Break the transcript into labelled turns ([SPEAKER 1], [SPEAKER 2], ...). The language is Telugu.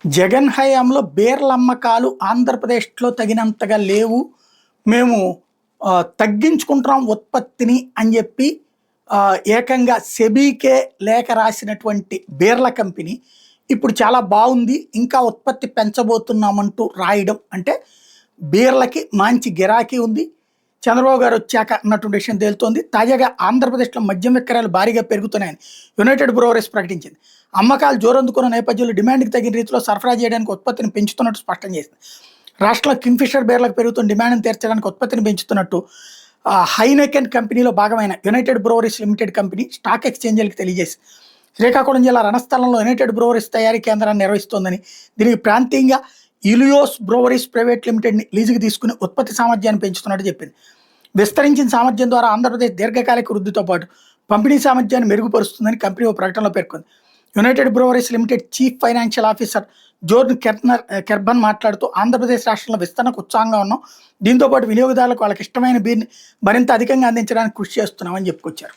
[SPEAKER 1] జగన్ హయాంలో బీర్ల అమ్మకాలు ఆంధ్రప్రదేశ్‌లో తగినంతగా లేవు. మేము తగ్గించుకుంటున్నాం ఉత్పత్తిని అని జెప్పి ఏకంగా సెబీకే లేఖ రాసినటువంటి బీర్ల కంపెనీ ఇప్పుడు చాలా బావుంది. ఇంకా ఉత్పత్తి పెంచబోతున్నామంటూ రాయడం అంటే బీర్లకి మంచి గిరాకీ ఉంది. చంద్రబాబు గారు వచ్చాక అన్నటువంటి విషయం తేలుతోంది. తాజాగా ఆంధ్రప్రదేశ్‌లో మద్యం విక్రయాలు భారీగా పెరుగుతున్నాయని యునైటెడ్ బ్రూవరీస్ ప్రకటించింది. అమ్మకాలు జోరందుకున్న నేపథ్యంలో డిమాండ్‌కి తగిన రీతిలో సరఫరా చేయడానికి ఉత్పత్తిని పెంచుతున్నట్టు స్పష్టం చేసింది. రాష్ట్రంలో కింగ్‌ఫిషర్ బీర్లకు పెరుగుతున్న డిమాండ్‌ని తీర్చడానికి ఉత్పత్తిని పెంచుతున్నట్టు హైనెకెన్ కంపెనీలో భాగమైన united breweries limited company stock ఎక్స్‌చేంజ్‌లకు తెలియజేసింది. శ్రీకాకుళం జిల్లా రణస్థలంలో యునైటెడ్ బ్రూవరీస్ తయారీ కేంద్రాన్ని నిర్వహిస్తోందని, దీనికి ప్రాంతీయంగా ఇలియోస్ బ్రూవరీస్ ప్రైవేట్ లిమిటెడ్‌ని లీజుకు తీసుకుని ఉత్పత్తి సామర్థ్యాన్ని పెంచుతున్నట్టు చెప్పింది. విస్తరించిన సామర్థ్యం ద్వారా ఆంధ్రప్రదేశ్ దీర్ఘకాలిక వృద్ధితో పాటు పంపిణీ సామర్థ్యాన్ని మెరుగుపరుస్తుందని కంపెనీ ఓ ప్రకటనలో పేర్కొంది. United breweries limited chief financial officer Jorn Kerben మాట్లాడుతూ ఆంధ్రప్రదేశ్ రాష్ట్రంలో విస్తరణకు ఉత్సాహంగా ఉన్నాం. దీంతో పాటు వినియోగదారులకు వాళ్ళకి ఇష్టమైన బీర్ని మరింత అధికంగా అందించడానికి కృషి చేస్తున్నామని చెప్పుకొచ్చారు.